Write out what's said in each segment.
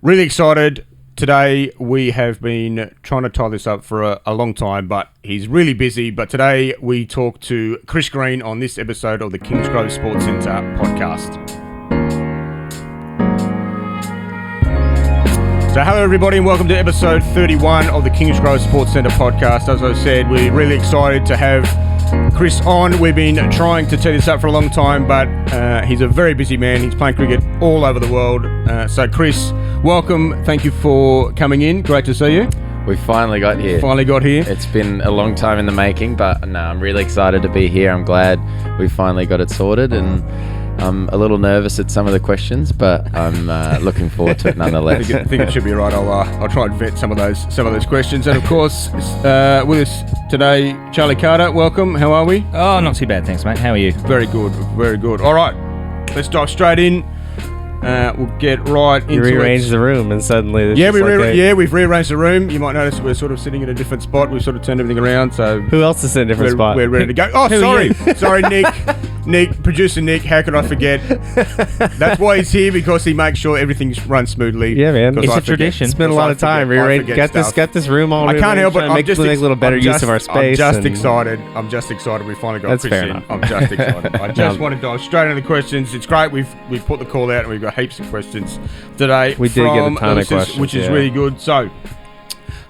Really excited. Today, we have been trying to tie this up for a long time, but he's really busy. But today, we talk to Chris Green on this episode of the Kingsgrove Sports Centre Podcast. So hello, everybody, and welcome to episode 31 of the Kingsgrove Sports Centre Podcast. As I said, we're really excited to have Chris on. We've been trying to tee this up for a long time, but he's a very busy man. He's playing cricket all over the world. So Chris, welcome. Thank you for coming in. Great to see you. We finally got here. It's been a long time in the making, but no, I'm really excited to be here. I'm glad we finally got it sorted, and I'm a little nervous at some of the questions, but I'm looking forward to it nonetheless. I think it should be right. I'll try and vet some of those questions. And of course, with us today, Charlie Carter. Welcome. How are we? Oh, not too bad, thanks, mate. How are you? Very good. Very good. All right, let's dive straight in. We'll get right into it. You rearranged the room and suddenly... we've rearranged the room. You might notice we're sort of sitting in a different spot. We've sort of turned everything around. So who else is in a different spot? We're ready to go. Oh, sorry, Nick, producer Nick. How could I forget? That's why he's here, because he makes sure everything runs smoothly. Yeah, man. It's a tradition. Spent a lot of time rearranging. Get this room all. I can't help it. Make a little better use of our space. I'm just excited. We finally got Chris in. I'm just excited. I just want to dive straight into the questions. It's great. We've put the call out and we've got heaps of questions today. We did get a ton of questions, which is really good. So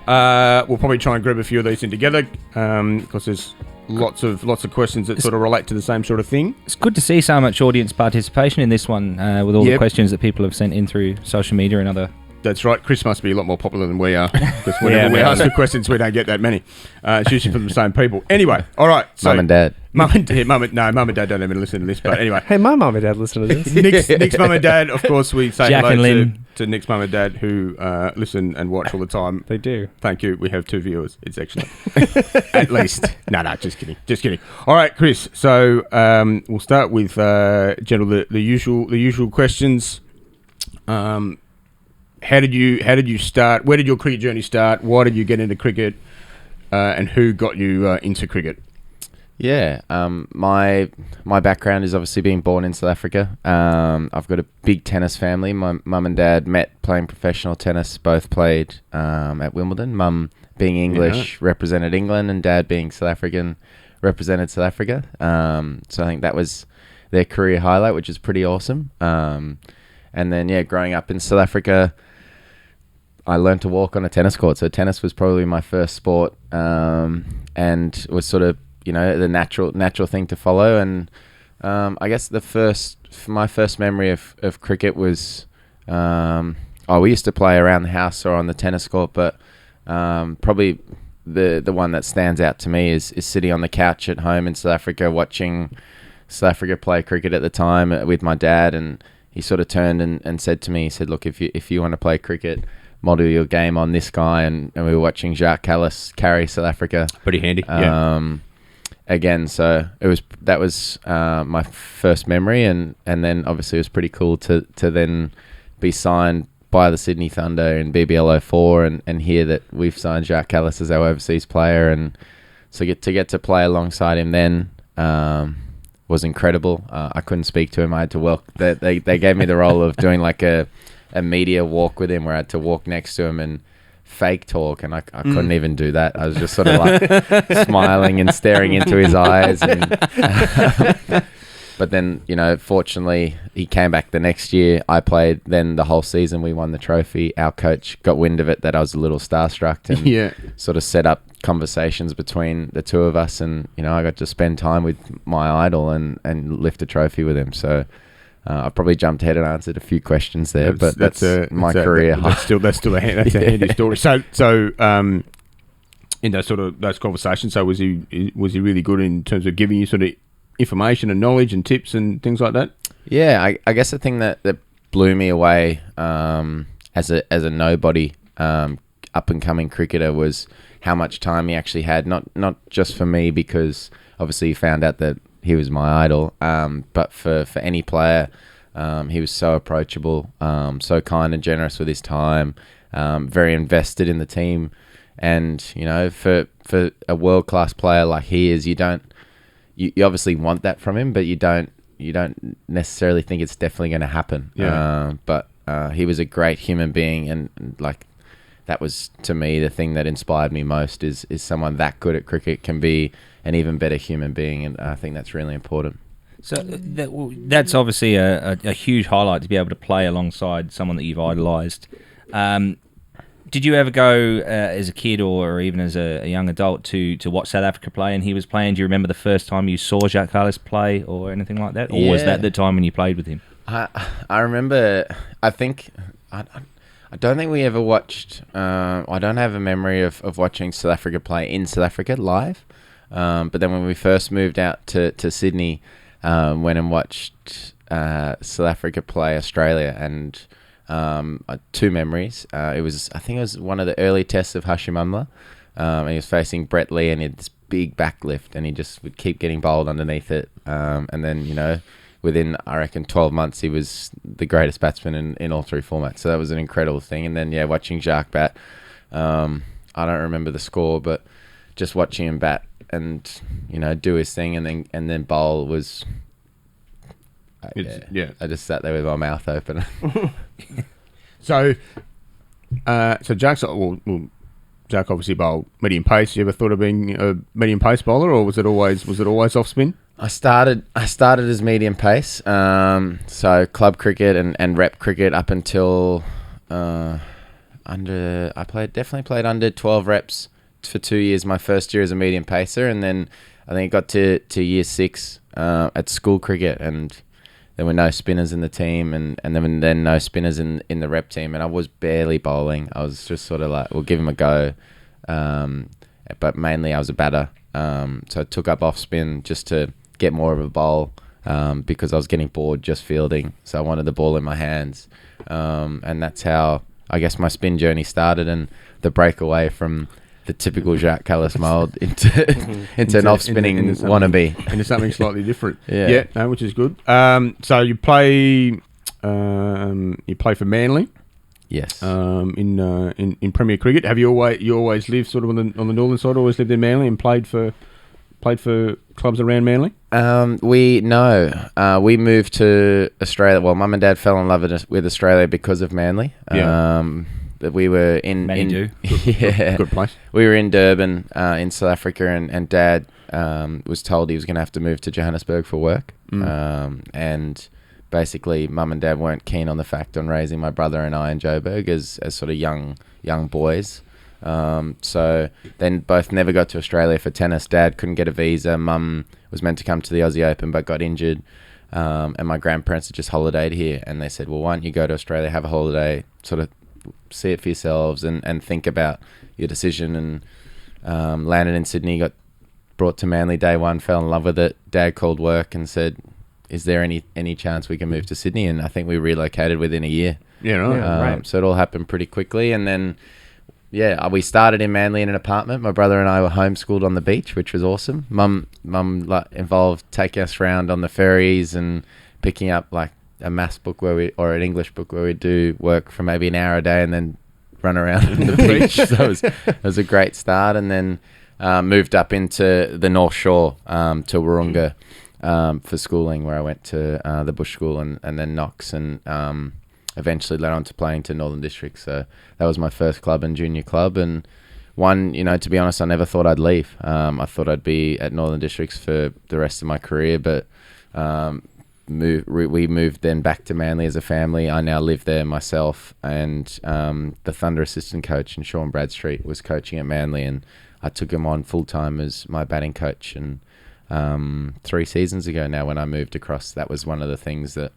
we'll probably try and group a few of these in together, because there's lots of questions that sort of relate to the same sort of thing. It's good to see so much audience participation in this one, with all the questions that people have sent in through social media and other... That's right. Chris must be a lot more popular than we are, because whenever we ask for questions, we don't get that many. It's usually from the same people. Anyway, all right. So Mum and Dad. Mum and Dad don't even listen to this. But anyway, hey, my mum and dad listen to this. Nick's mum and dad, of course, we say Jack hello and to Nick's mum and dad, who listen and watch all the time. They do. Thank you. We have 2 viewers. It's excellent. At least. No, just kidding. All right, Chris. So we'll start with the usual questions. How did you start? Where did your cricket journey start? Why did you get into cricket? And who got you into cricket? Yeah, my background is obviously being born in South Africa. I've got a big tennis family. My mum and dad met playing professional tennis. Both played at Wimbledon. Mum being English represented England, and dad being South African represented South Africa. So I think that was their career highlight, which is pretty awesome. And then growing up in South Africa, I learned to walk on a tennis court. So tennis was probably my first sport, and was sort of the natural thing to follow. And I guess my first memory of cricket was we used to play around the house or on the tennis court, but probably the one that stands out to me is sitting on the couch at home in South Africa watching South Africa play cricket at the time with my dad. And he sort of turned and said to me, he said, look, if you want to play cricket, model your game on this guy. And we were watching Jacques Kallis carry South Africa. Pretty handy. Again, so that was my first memory, and then obviously it was pretty cool to then be signed by the Sydney Thunder in BBL 04 and hear that we've signed Jacques Kallis as our overseas player, and so get to play alongside him then was incredible. I couldn't speak to him. I had to walk. They gave me the role of doing like a media walk with him, where I had to walk next to him and fake talk, and I couldn't even do that. I was just sort of like smiling and staring into his eyes. But then, fortunately, he came back the next year. I played then the whole season. We won the trophy. Our coach got wind of it, that I was a little starstruck, and sort of set up conversations between the two of us. And, I got to spend time with my idol and lift a trophy with him. So I probably jumped ahead and answered a few questions there, but that's my career. That's still a handy story. So in those conversations, so was he really good in terms of giving you sort of information and knowledge and tips and things like that? Yeah, I guess the thing that blew me away as a nobody up and coming cricketer was how much time he actually had. Not just for me, because obviously he found out that he was my idol, but for any player, he was so approachable, so kind and generous with his time, very invested in the team. And for a world class player like he is, you obviously want that from him, but you don't necessarily think it's definitely going to happen. But he was a great human being, and like that was to me the thing that inspired me most. Is someone that good at cricket can be an even better human being, and I think that's really important. So that's obviously a huge highlight to be able to play alongside someone that you've idolised. Did you ever go as a kid or even as a young adult to watch South Africa play and he was playing? Do you remember the first time you saw Jacques Kallis play or anything like that? Or was that the time when you played with him? I remember, I don't think we ever watched, I don't have a memory of watching South Africa play in South Africa live. But then when we first moved out to Sydney, went and watched South Africa play Australia, and two memories. I think it was one of the early tests of Hashim Amla, and he was facing Brett Lee, and he had this big backlift, and he just would keep getting bowled underneath it. And then, within, I reckon, 12 months, he was the greatest batsman in all three formats. So that was an incredible thing. And then, watching Jacques bat, I don't remember the score, but just watching him bat and, do his thing and then bowl was... I just sat there with my mouth open. So Jack's Jack obviously bowled medium pace. You ever thought of being a medium pace bowler, or was it always off spin? I started as medium pace. So club cricket and rep cricket up until definitely played under 12 reps for 2 years. My first year as a medium pacer, and then I think it got to year 6 at school cricket, and there were no spinners in the team, and then no spinners in the rep team, and I was barely bowling. I was just sort of like, we'll give him a go. But mainly I was a batter. So I took up off spin just to get more of a bowl, because I was getting bored just fielding. So I wanted the ball in my hands. And that's how, I guess, my spin journey started, and the breakaway from the typical Jacques Kallis mould into an off-spinning wannabe. Into something slightly different. Yeah. Which is good. So you play for Manly. Yes. In Premier Cricket. Have you always lived sort of on the northern side? Always lived in Manly and played for clubs around Manly? We moved to Australia. Well, Mum and Dad fell in love with Australia because of Manly. That we were in good place. We were in Durban in South Africa, and Dad was told he was going to have to move to Johannesburg for work. And basically Mum and Dad weren't keen on the fact on raising my brother and I in Joburg as sort of young boys. So then both never got to Australia for tennis. Dad couldn't get a visa. Mum was meant to come to the Aussie Open but got injured. And my grandparents had just holidayed here, and they said, well, why don't you go to Australia, have a holiday, sort of see it for yourselves and think about your decision. And landed in Sydney, got brought to Manly day one, fell in love with it. Dad called work and said, is there any chance we can move to Sydney? And I think we relocated within a year. Yeah, right. Right. So it all happened pretty quickly. And then, we started in Manly in an apartment. My brother and I were homeschooled on the beach, which was awesome. Mum involved taking us around on the ferries and picking up like a maths book or an English book where we do work for maybe an hour a day and then run around on the beach. So it was a great start. And then moved up into the North Shore to Wahroonga for schooling, where I went to the Bush School and then Knox, and eventually led on to playing to Northern Districts. So that was my first club and junior club, and one, to be honest, I never thought I'd leave. I thought I'd be at Northern Districts for the rest of my career, but we moved then back to Manly as a family. I now live there myself, and the Thunder assistant coach, and Sean Bradstreet, was coaching at Manly, and I took him on full-time as my batting coach. And 3 seasons ago now, when I moved across, that was one of the things that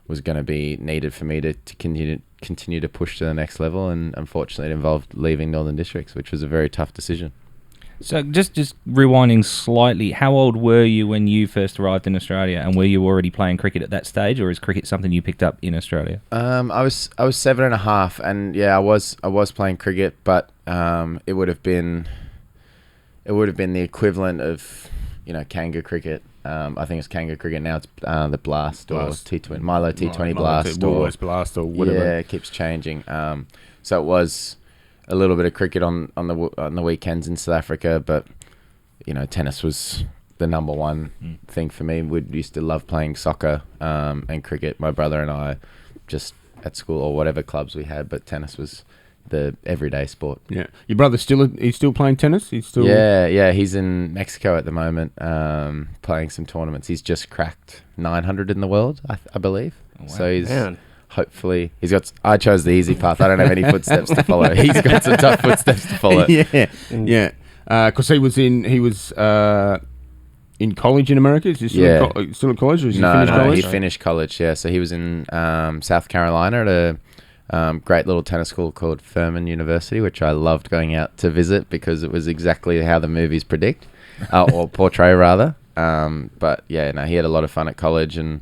was going to be needed for me to continue to push to the next level, and unfortunately it involved leaving Northern Districts, which was a very tough decision. So just rewinding slightly, how old were you when you first arrived in Australia, and were you already playing cricket at that stage, or is cricket something you picked up in Australia? I was 7.5, and I was playing cricket, but it would have been the equivalent of Kanga cricket. I think it's Kanga cricket now. It's the Blast or T20, Milo T20 Blast or Blast or whatever. Yeah, it keeps changing. So it was a little bit of cricket on the weekends in South Africa, but tennis was the number one thing for me. We used to love playing soccer and cricket. My brother and I just at school or whatever clubs we had, but tennis was the everyday sport. Yeah. Your brother's he's still playing tennis? Yeah, he's in Mexico at the moment, playing some tournaments. He's just cracked 900 in the world, I believe. Oh, wow. So he's hopefully I chose the easy path. I don't have any footsteps to follow. He's got some tough footsteps to follow. Yeah. Because he was in college in America. Is he still at college, or is he finished college? He finished college. Yeah, so he was in South Carolina at a great little tennis school called Furman University, which I loved going out to visit because it was exactly how the movies predict or portray rather. But yeah, no, he had a lot of fun at college and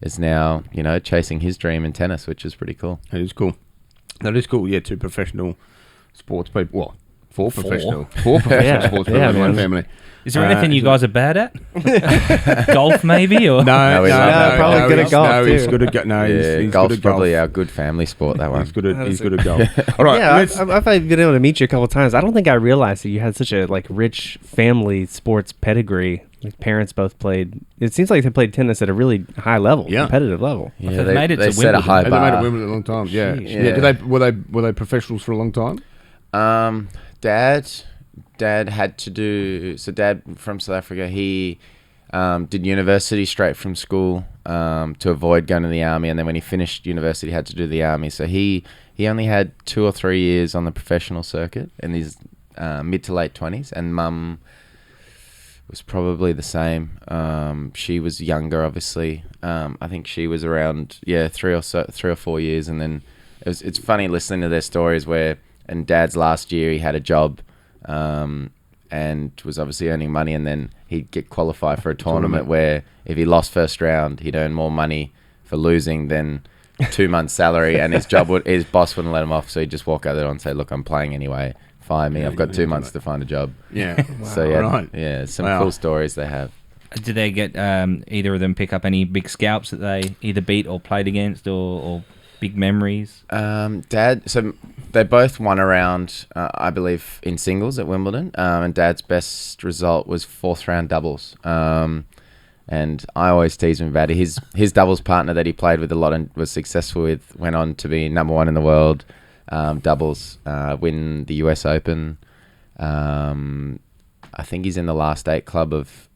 is now chasing his dream in tennis, which is pretty cool. That is cool. Yeah, 2 professional sports people. Well, 4 professional sports people in one family. Is there anything you guys are bad at? Golf, maybe? Or? Probably good at golf. No, he's good at golf. No, he's golf's good at probably golf. our good family sport. That one. He's good at golf. All right. Yeah, I've been able to meet you a couple of times. I don't think I realized that you had such a rich family sports pedigree. Like parents both played. It seems like they played tennis at a really high level, competitive level. Yeah, they set a high bar. They made it Wimbledon a long time. Yeah. Were they professionals for a long time? Dad had to do... So Dad from South Africa, he did university straight from school to avoid going to the army. And then when he finished university, he had to do the army. So he only had 2 or 3 years on the professional circuit in his mid to late 20s. And Mum was probably the same. She was younger, obviously. I think she was around, 3 or 4 years. And then it's funny listening to their stories where in Dad's last year, he had a job and was obviously earning money, and then he'd get qualified for a tournament where if he lost first round, he'd earn more money for losing than 2 months' salary, and his boss wouldn't let him off, so he'd just walk out there and say, "Look, I'm playing anyway. Fire me. I've got 2 months to find a job." Yeah. So some cool stories they have. Did they get either of them pick up any big scalps that they either beat or played against, or big memories? So they both won a round, I believe, in singles at Wimbledon. And Dad's best result was 4th round doubles. And I always tease him about it. His doubles partner that he played with a lot and was successful with went on to be number 1 in the world doubles, win the US Open. I think he's in the last 8 club of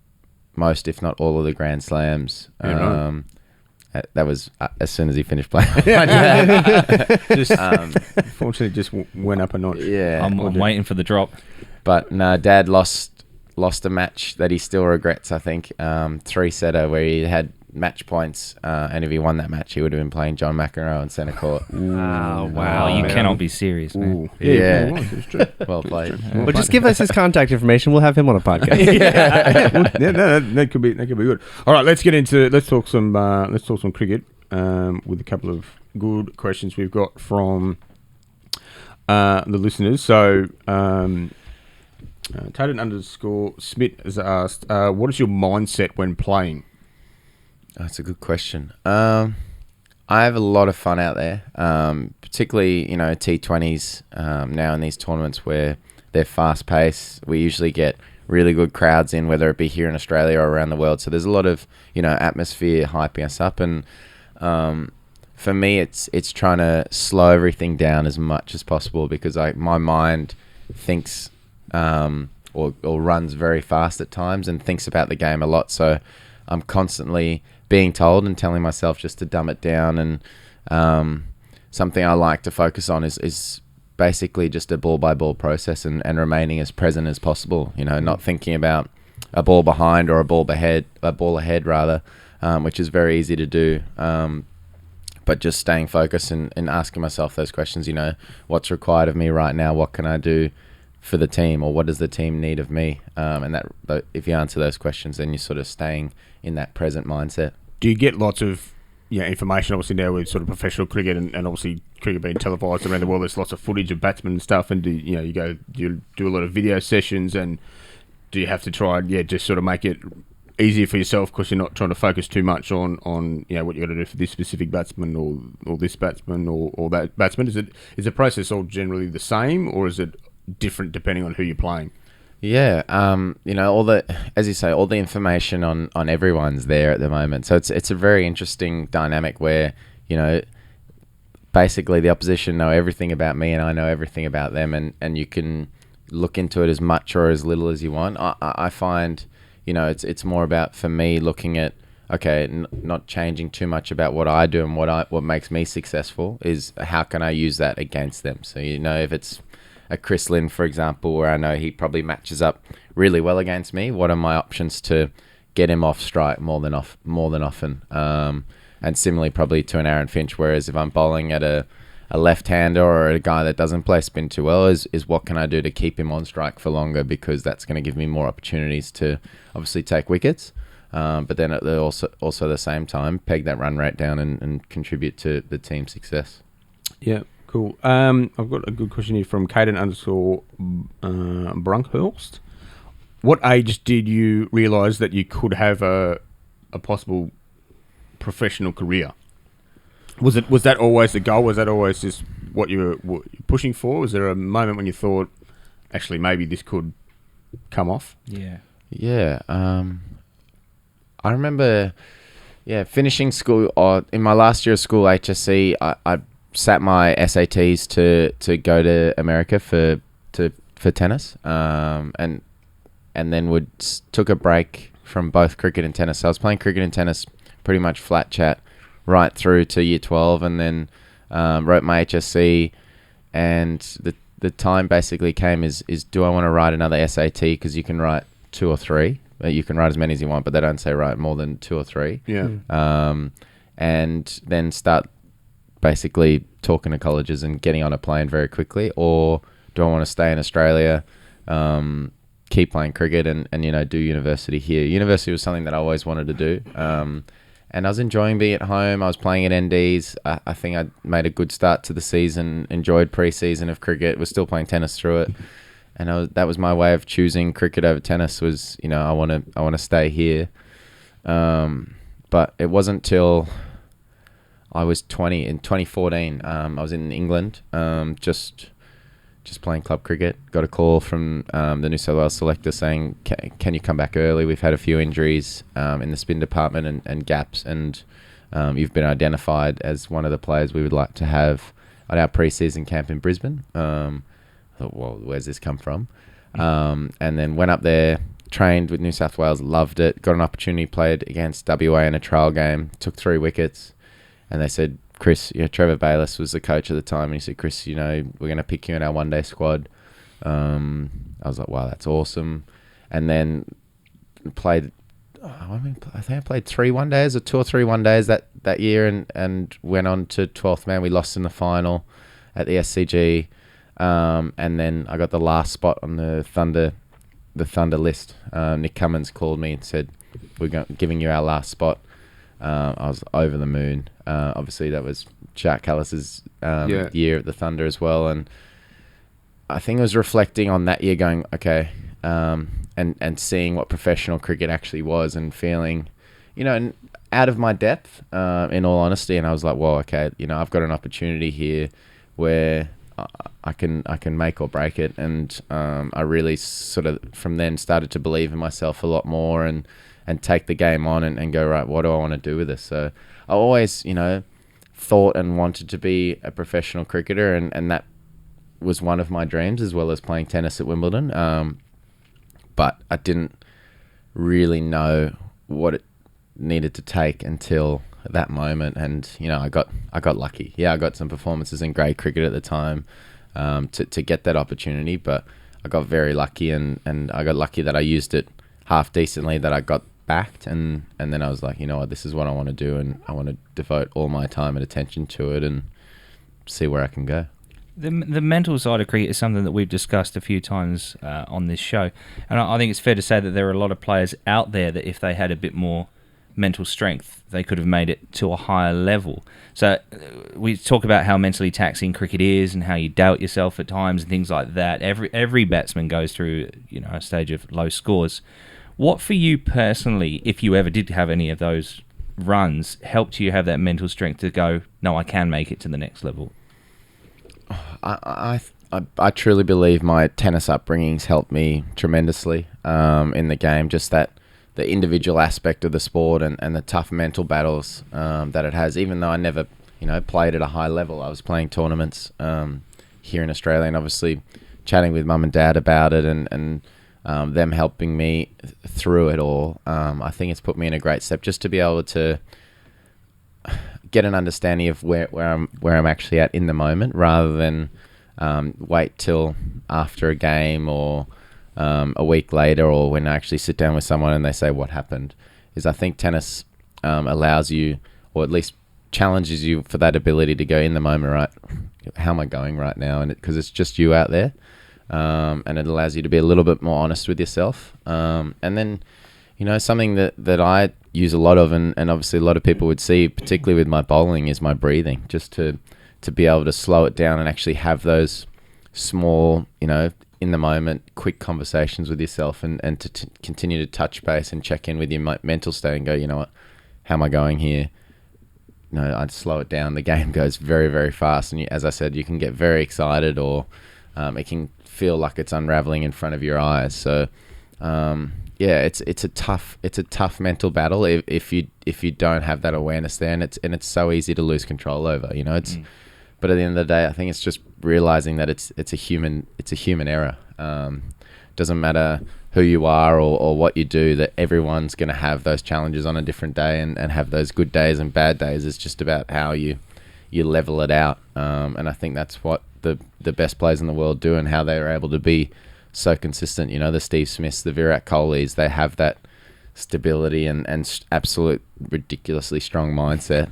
most, if not all, of the Grand Slams. That was as soon as he finished playing. Fortunately, just went up a notch. Yeah, I'm waiting for the drop. But no, Dad lost a match that he still regrets. I think 3-setter where he had match points, and if he won that match, he would have been playing John McEnroe in centre court. Wow! You cannot be serious, man. Ooh. Yeah. It's true. Well played. Well, just give us his contact information. We'll have him on a podcast. That could be good. All right, let's talk some cricket with a couple of good questions we've got from the listeners. So Taden _ Smith has asked, what is your mindset when playing? That's a good question. I have a lot of fun out there, particularly, T20s now in these tournaments where they're fast-paced. We usually get really good crowds in, whether it be here in Australia or around the world. So there's a lot of, atmosphere hyping us up. And for me, it's trying to slow everything down as much as possible because my mind thinks or runs very fast at times and thinks about the game a lot. So I'm constantly being told and telling myself just to dumb it down. And something I like to focus on is basically just a ball-by-ball process and remaining as present as possible. Not thinking about a ball behind or a ball ahead, which is very easy to do. But just staying focused and asking myself those questions, what's required of me right now? What can I do for the team, or what does the team need of me? And that if you answer those questions, then you're sort of staying in that present mindset. Do you get lots of information, obviously now with sort of professional cricket and obviously cricket being televised around the world, there's lots of footage of batsmen and stuff, and do you do a lot of video sessions, and do you have to try and just sort of make it easier for yourself because you're not trying to focus too much on what you got to do for this specific batsman or this batsman or that batsman? Is the process all generally the same, or is it different depending on who you're playing? Yeah, all the information on everyone's there at the moment. So it's a very interesting dynamic where, basically the opposition know everything about me and I know everything about them, and you can look into it as much or as little as you want. I find, it's more about, for me, looking at, okay, not changing too much about what I do and what makes me successful, is how can I use that against them. So, if it's a Chris Lynn, for example, where I know he probably matches up really well against me, what are my options to get him off strike more than often? And similarly, probably to an Aaron Finch, whereas if I'm bowling at a left-hander or a guy that doesn't play spin too well, is what can I do to keep him on strike for longer, because that's going to give me more opportunities to obviously take wickets, but then at also the same time peg that run rate down and contribute to the team's success. Yeah, cool. I've got a good question here from Caden_Brunkhurst. What age did you realise that you could have a possible professional career? Was that always the goal? Was that always just what you were pushing for? Was there a moment when you thought, actually, maybe this could come off? Yeah. I remember, finishing school, in my last year of school, HSC, I sat my SATs to go to America for tennis, and then took a break from both cricket and tennis. So I was playing cricket and tennis pretty much flat chat right through to year 12, and then wrote my HSC, and the time basically came is do I want to write another SAT, because you can write 2 or 3, you can write as many as you want, but they don't say write more than 2 or 3. And then start basically talking to colleges and getting on a plane very quickly, or do I want to stay in Australia, keep playing cricket and do university here? University was something that I always wanted to do, and I was enjoying being at home. I was playing at NDs. I think I made a good start to the season, enjoyed pre-season of cricket, was still playing tennis through it, and that was my way of choosing cricket over tennis, was I want to stay here. But it wasn't till I was 20 in 2014. I was in England, just playing club cricket. Got a call from the New South Wales selector saying, can you come back early? We've had a few injuries in the spin department and gaps, and you've been identified as one of the players we would like to have at our pre-season camp in Brisbane. I thought, well, where's this come from? And then went up there, trained with New South Wales, loved it, got an opportunity, played against WA in a trial game, took 3 wickets, and they said, Chris, Trevor Bayliss was the coach at the time, and he said, Chris, we're going to pick you in our one-day squad. I was like, wow, that's awesome. And then played, I think I played 3 one-days or 2 or 3 one-days that year, and went on to 12th man. We lost in the final at the SCG, and then I got the last spot on the Thunder list. Nick Cummins called me and said, we're giving you our last spot. I was over the moon. Obviously, that was Jack Callis's year at the Thunder as well, and I think I was reflecting on that year, going, okay, and seeing what professional cricket actually was, and feeling, out of my depth, in all honesty. And I was like, well, okay, I've got an opportunity here where I can make or break it, and I really sort of from then started to believe in myself a lot more, and take the game on and go, right, what do I want to do with this? So I always, thought and wanted to be a professional cricketer, and that was one of my dreams, as well as playing tennis at Wimbledon. But I didn't really know what it needed to take until that moment, and I got lucky. I got some performances in grade cricket at the time to get that opportunity, but I got very lucky, and I got lucky that I used it half decently, that I got backed, and then I was like, what, this is what I want to do, and I want to devote all my time and attention to it and see where I can go. The mental side of cricket is something that we've discussed a few times on this show, and I think it's fair to say that there are a lot of players out there that if they had a bit more mental strength, they could have made it to a higher level. So we talk about how mentally taxing cricket is, and how you doubt yourself at times and things like that. Every batsman goes through a stage of low scores. What for you personally, if you ever did have any of those runs, helped you have that mental strength to go, no, I can make it to the next level? I truly believe my tennis upbringings helped me tremendously in the game. Just that the individual aspect of the sport and the tough mental battles that it has. Even though I never played at a high level. I was playing tournaments here in Australia, and obviously chatting with mum and dad about it, and them helping me through it all. I think it's put me in a great step just to be able to get an understanding of where I'm actually at in the moment, rather than wait till after a game or a week later, or when I actually sit down with someone and they say what happened. I think tennis allows you, or at least challenges you for that ability to go in the moment, right? How am I going right now? And because it's just you out there, and it allows you to be a little bit more honest with yourself. And then, something that I use a lot of, and obviously a lot of people would see, particularly with my bowling, is my breathing. Just to be able to slow it down and actually have those small, in the moment, quick conversations with yourself, and to continue to touch base and check in with your mental state and go, you know what, how am I going here? I'd slow it down. The game goes very, very fast, and as I said, you can get very excited, or it can feel like it's unraveling in front of your eyes. So, it's a tough mental battle if you don't have that awareness there, and it's so easy to lose control over. But at the end of the day, I think it's just realizing that it's a human error. Doesn't matter who you are or what you do, that everyone's going to have those challenges on a different day, and have those good days and bad days. It's just about how you level it out. And I think that's what the best players in the world do, and how they're able to be so consistent. The Steve Smiths, the Virat Kohlis, they have that stability and absolute ridiculously strong mindset.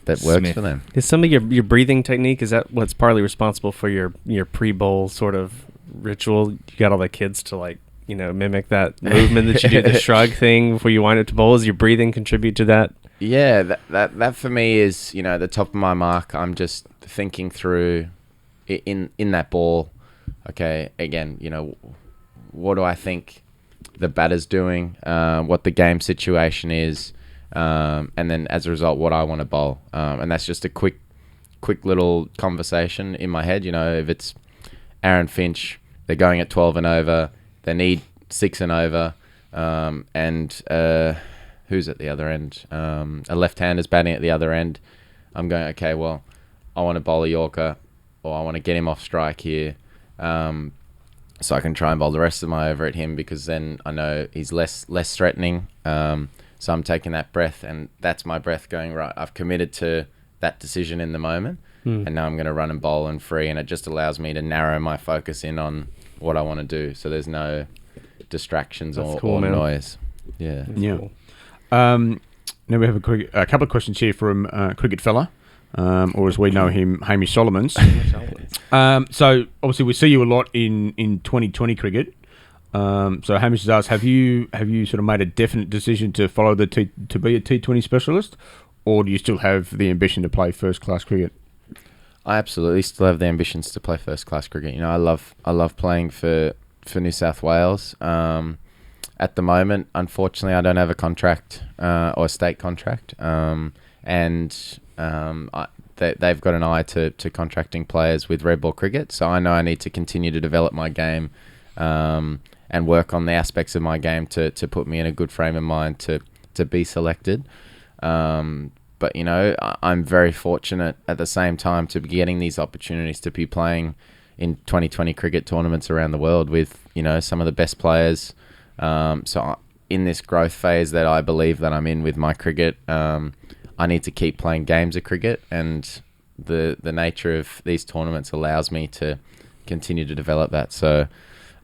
That works for them. Is some of your breathing technique, is that what's partly responsible for your pre-bowl sort of ritual? You got all the kids to mimic that movement that you do, the shrug thing before you wind up to bowl. Does your breathing contribute to that? Yeah, that for me is, the top of my mark. I'm just thinking through in that ball. Okay, again, what do I think the batter's doing? What the game situation is? And then as a result, what I want to bowl. And that's just a quick little conversation in my head. If it's Aaron Finch, they're going at 12 and over, they need 6 and over, and who's at the other end? A left-hander's batting at the other end. I'm going, okay, well, I want to bowl a Yorker, or I want to get him off strike here, so I can try and bowl the rest of my over at him, because then I know he's less threatening. So I'm taking that breath, and that's my breath going, right, I've committed to that decision in the moment, and now I'm going to run and bowl and free, and it just allows me to narrow my focus in on what I want to do. So there's no distractions or noise. Yeah. Cool. Now we have a couple of questions here from Cricket Fella, or as we know him, Hamish Solomons. So obviously we see you a lot in 2020 cricket. So Hamish has asked, have you sort of made a definite decision to follow to be a T20 specialist, or do you still have the ambition to play first class cricket? I absolutely still have the ambitions to play first class cricket. I love playing for New South Wales. At the moment, unfortunately, I don't have a contract or a state contract, and they've got an eye to contracting players with red ball cricket. So I know I need to continue to develop my game. And work on the aspects of my game to put me in a good frame of mind to be selected. But, I'm very fortunate at the same time to be getting these opportunities to be playing in 2020 cricket tournaments around the world with, some of the best players. So in this growth phase that I believe that I'm in with my cricket, I need to keep playing games of cricket, and the nature of these tournaments allows me to continue to develop that. So,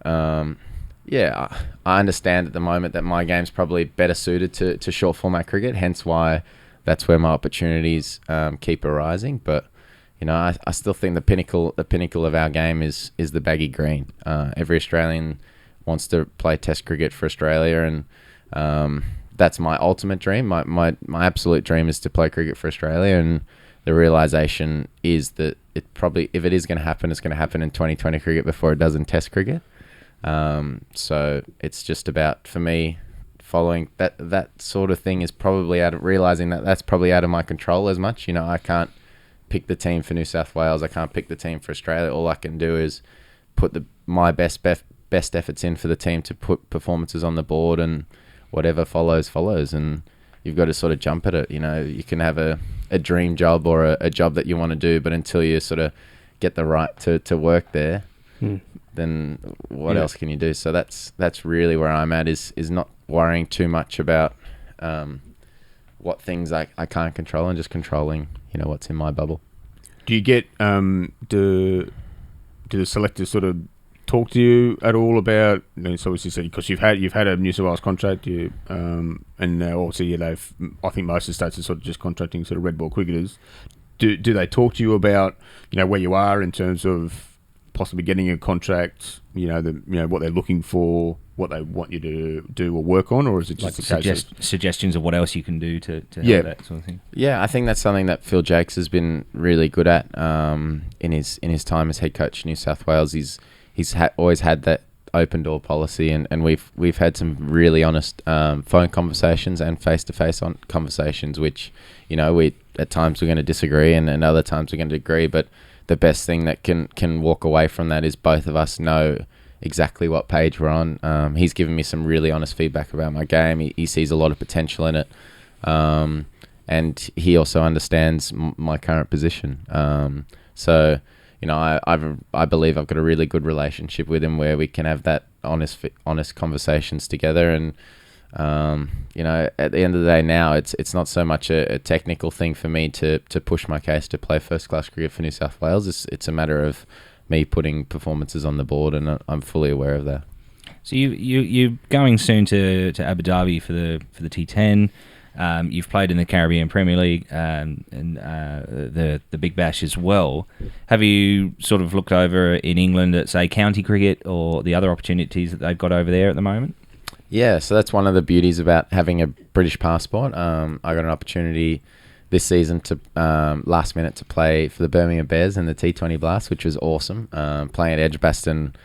I understand at the moment that my game's probably better suited to short format cricket, hence why that's where my opportunities keep arising. But I still think the pinnacle of our game is the baggy green. Every Australian wants to play Test cricket for Australia, and that's my ultimate dream. My absolute dream is to play cricket for Australia, and the realization is that it probably, if it is going to happen, it's going to happen in 2020 cricket before it does in Test cricket. So it's just about, for me, following that sort of thing is probably realizing that that's probably out of my control as much. I can't pick the team for New South Wales. I can't pick the team for Australia. All I can do is put my best efforts in for the team to put performances on the board, and whatever follows. And you've got to sort of jump at it. You know, you can have a dream job or a job that you want to do, but until you sort of get the right to work there, then what else can you do? So that's really where I'm at, is not worrying too much about what things I can't control, and just controlling, you know, what's in my bubble. Do you get do the selectors sort of talk to you at all about? You know, so obviously, because you've had a New South Wales contract, and now obviously they've. I think most of the states are sort of just contracting sort of red ball cricketers. Do they talk to you about, you know, where you are in terms of possibly getting a contract? You know, what they're looking for, what they want you to do or work on, or is it just like suggestions of what else you can do to help that sort of thing? Yeah, I think that's something that Phil Jakes has been really good at in his time as head coach in New South Wales. He's always had that open door policy, and we've had some really honest phone conversations and face-to-face conversations, which, you know, we at times we're going to disagree and other times we're going to agree, but the best thing that can walk away from that is both of us know exactly what page we're on. He's given me some really honest feedback about my game. He sees a lot of potential in it, and he also understands my current position. So, you know, I believe I've got a really good relationship with him where we can have that honest conversations together. And you know, at the end of the day now, it's not so much a technical thing for me to push my case to play first class cricket for New South Wales. It's a matter of me putting performances on the board, and I'm fully aware of that. So you're going soon to Abu Dhabi for the T10. You've played in the Caribbean Premier League and the Big Bash as well. Have you sort of looked over in England at, say, county cricket or the other opportunities that they've got over there at the moment? Yeah, so that's one of the beauties about having a British passport. I got an opportunity this season to last minute to play for the Birmingham Bears in the T20 Blast, which was awesome. Playing at Edgbaston,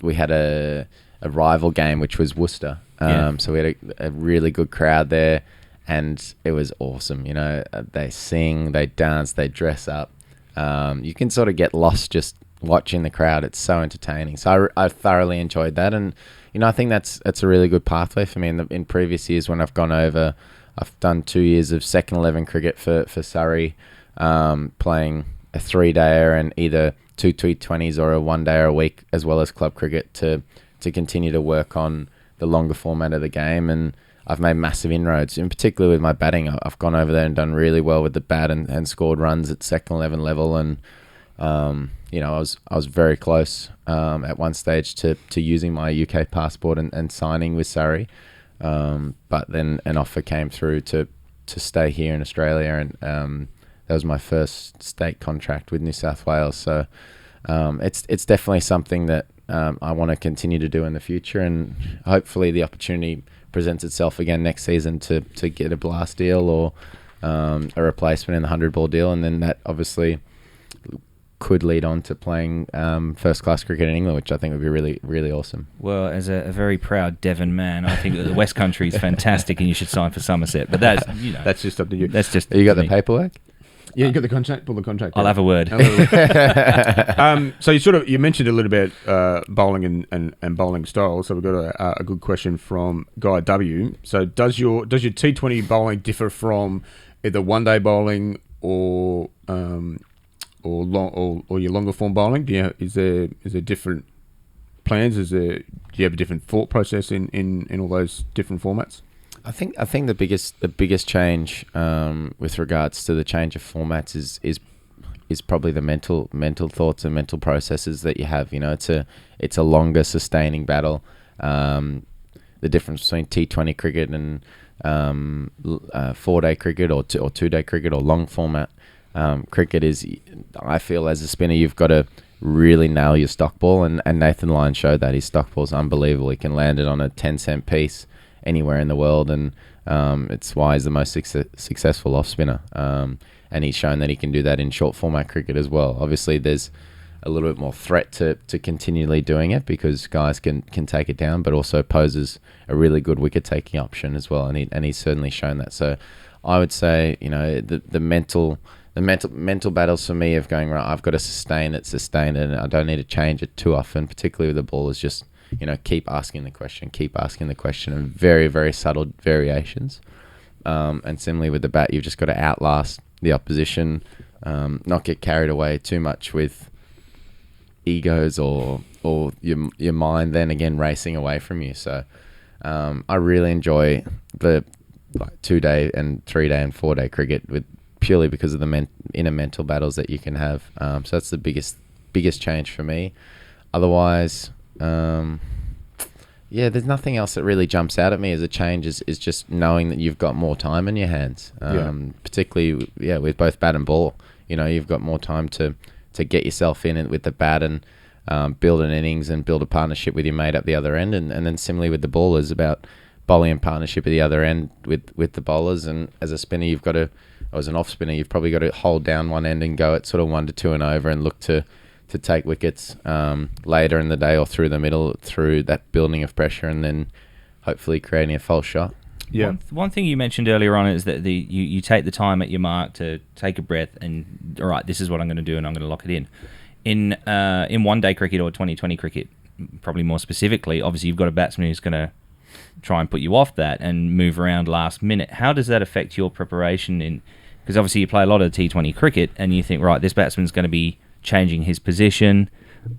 we had a rival game, which was Worcester. So we had a really good crowd there, and it was awesome. You know, they sing, they dance, they dress up. You can sort of get lost just watching the crowd. It's so entertaining. So I thoroughly enjoyed that, and you know, I think that's a really good pathway for me. In previous years when I've gone over, I've done 2 years of second 11 cricket for Surrey, playing a 3-dayer and either 2 T20s or a 1-dayer a week, as well as club cricket to continue to work on the longer format of the game. And I've made massive inroads, in particular with my batting. I've gone over there and done really well with the bat and scored runs at second 11 level. And you know, I was very close at one stage to using my UK passport and signing with Surrey. But then an offer came through to stay here in Australia, and that was my first state contract with New South Wales. So it's definitely something that I want to continue to do in the future, and hopefully the opportunity presents itself again next season to get a Blast deal or a replacement in the 100-ball deal, and then that obviously could lead on to playing first class cricket in England, which I think would be really, really awesome. Well, as a very proud Devon man, I think that the West Country is fantastic, and you should sign for Somerset. But that's, you know, that's just up to you. That's just you got the paperwork? Yeah, you got the contract. Pull the contract. I'll have a word. So you mentioned a little bit bowling and bowling style. So we've got a good question from Guy W. So does your T20 bowling differ from either one-day bowling or your longer form bowling? Is there different plans? Do you have a different thought process in all those different formats? I think the biggest change with regards to the change of formats is probably the mental thoughts and mental processes that you have. You know, it's a longer sustaining battle. The difference between T20 cricket and 4-day cricket or 2-day cricket or long format cricket is, I feel as a spinner, you've got to really nail your stock ball, and Nathan Lyon showed that. His stock ball's unbelievable. He can land it on a 10-cent piece anywhere in the world, and it's why he's the most successful off spinner, and he's shown that he can do that in short format cricket as well. Obviously there's a little bit more threat to continually doing it because guys can take it down, but also poses a really good wicket taking option as well, and he's certainly shown that. So I would say, you know, the mental battles for me of going, right, I've got to sustain it, and I don't need to change it too often, particularly with the ball, is just, you know, keep asking the question, and very, very subtle variations. And similarly with the bat, you've just got to outlast the opposition, not get carried away too much with egos or your mind then again racing away from you. So I really enjoy the 2-day and 3-day and 4-day cricket purely because of the inner mental battles that you can have. So that's the biggest change for me. Otherwise, there's nothing else that really jumps out at me as a change is just knowing that you've got more time in your hands. Particularly, with both bat and ball. You've got more time to get yourself in with the bat and build an innings and build a partnership with your mate up the other end. And then similarly with the bowlers, about bowling in partnership at the other end with the bowlers. And as a spinner, or as an off spinner, you've probably got to hold down one end and go at sort of 1 to 2 and over and look to take wickets later in the day or through the middle through that building of pressure and then hopefully creating a false shot. Yeah. One thing you mentioned earlier on is that you take the time at your mark to take a breath and, all right, this is what I'm going to do and I'm going to lock it in. In one-day cricket or 2020 cricket, probably more specifically, obviously you've got a batsman who's going to try and put you off that and move around last minute. How does that affect your preparation? Because obviously you play a lot of T20 cricket and you think, right, this batsman's going to be changing his position.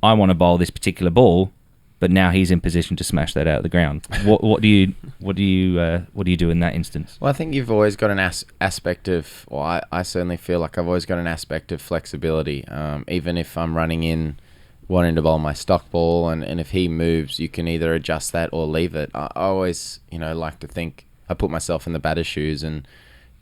I want to bowl this particular ball, but now he's in position to smash that out of the ground. What do you do in that instance? Well, I think you've always got an aspect of, I certainly feel like I've always got an aspect of flexibility. Even if I'm running in wanting to bowl my stock ball, and if he moves, you can either adjust that or leave it. I always, like to think I put myself in the batter's shoes, and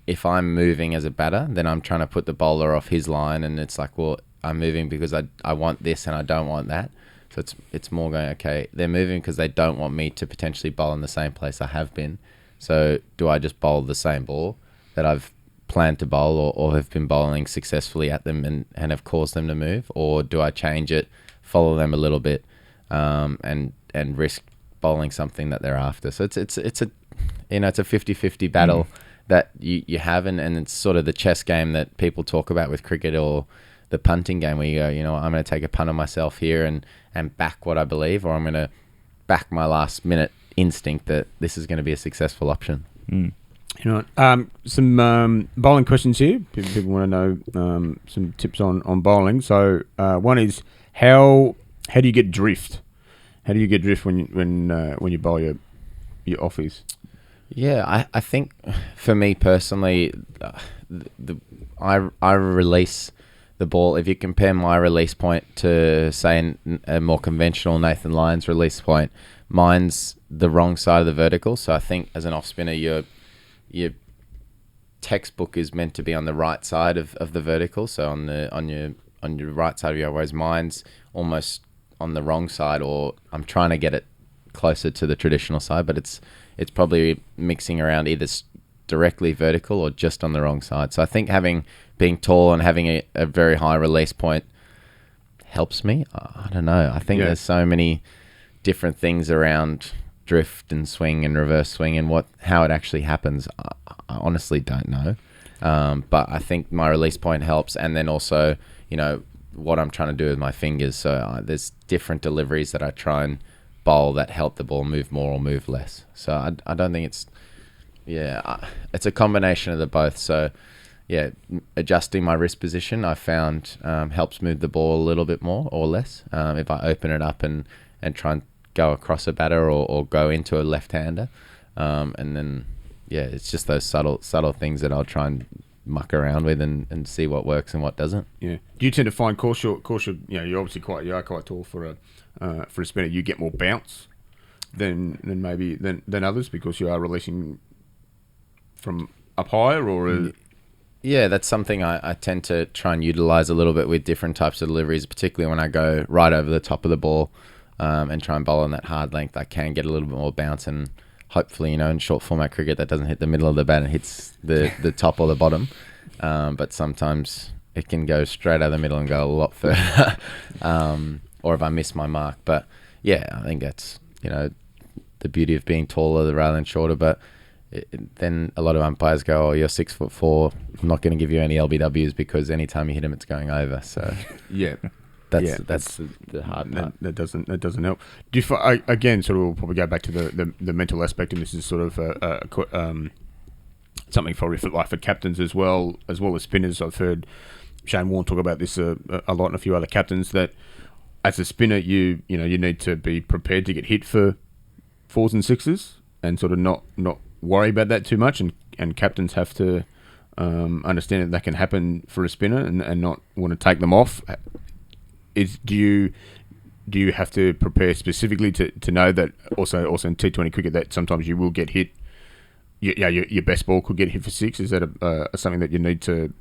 if I'm moving as a batter, then I'm trying to put the bowler off his line, and it's like, well, I'm moving because I want this and I don't want that. So it's more going, okay, they're moving because they don't want me to potentially bowl in the same place I have been. So do I just bowl the same ball that I've planned to bowl or have been bowling successfully at them and have caused them to move? Or do I change it, follow them a little bit, and risk bowling something that they're after? So it's a 50-50 battle that you have, and it's sort of the chess game that people talk about with cricket, or the punting game where you go, I'm going to take a punt on myself here and back what I believe, or I'm going to back my last minute instinct that this is going to be a successful option. Some bowling questions here. People want to know some tips on bowling. So one is how do you get drift? How do you get drift when you bowl your offies? Yeah, I think for me personally, I release the ball. If you compare my release point to, say, a more conventional Nathan Lyon's release point, mine's the wrong side of the vertical. So I think as an off spinner, your textbook is meant to be on the right side of the vertical. So on your right side of your, whereas mine's almost on the wrong side, or I'm trying to get it closer to the traditional side, but it's probably mixing around either directly vertical or just on the wrong side. So I think being tall and having a very high release point helps me. I don't know. I think there's so many different things around drift and swing and reverse swing and how it actually happens. I honestly don't know. But I think my release point helps, and then also, what I'm trying to do with my fingers. So there's different deliveries that I try and bowl that help the ball move more or move less. So I don't think it's a combination of the both. So adjusting my wrist position I found helps move the ball a little bit more or less. If I open it up and try and go across a batter or go into a left-hander, and then it's just those subtle things that I'll try and muck around with and see what works and what doesn't. Yeah. Do you tend to find course you're you're obviously quite tall for a spinner. You get more bounce than others because you are releasing from up higher, or Yeah, that's something I tend to try and utilize a little bit with different types of deliveries, particularly when I go right over the top of the ball and try and bowl on that hard length. I can get a little bit more bounce, and hopefully, in short format cricket, that doesn't hit the middle of the bat and hits the top or the bottom. But sometimes it can go straight out of the middle and go a lot further, or if I miss my mark. But I think that's the beauty of being taller rather than shorter. But then a lot of umpires go, "Oh, you're 6'4". I'm not going to give you any LBWs because anytime you hit him, it's going over." So that's the hard part. That doesn't help. Do you again? Sort of, we'll probably go back to the mental aspect, and this is sort of something probably for captains as well as spinners. I've heard Shane Warne talk about this a lot, and a few other captains, that as a spinner you need to be prepared to get hit for 4s and 6s and sort of not worry about that too much, and captains have to understand that can happen for a spinner and not want to take them off. Do you have to prepare specifically to know that also in T20 cricket that sometimes you will get hit? Your best ball could get hit for 6. Is that something that you need to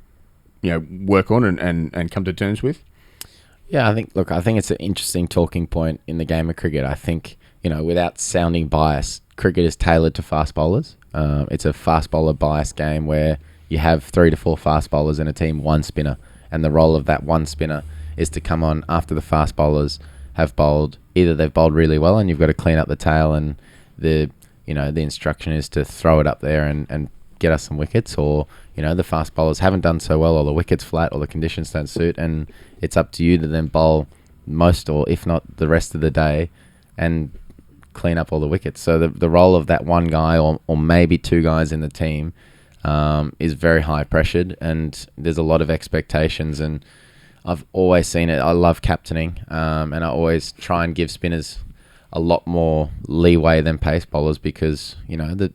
work on and come to terms with? Yeah, I think it's an interesting talking point in the game of cricket. I think, without sounding biased, cricket is tailored to fast bowlers. It's a fast bowler biased game where you have 3 to 4 fast bowlers in a team, 1 spinner, and the role of that 1 spinner is to come on after the fast bowlers have bowled. Either they've bowled really well and you've got to clean up the tail, and the instruction is to throw it up there and get us some wickets, or the fast bowlers haven't done so well, or the wicket's flat, or the conditions don't suit, and it's up to you to then bowl most, or if not the rest of the day, and clean up all the wickets. So the role of that 1 guy or maybe 2 guys in the team is very high pressured, and there's a lot of expectations, and I've always seen it. I love captaining, and I always try and give spinners a lot more leeway than pace bowlers, because the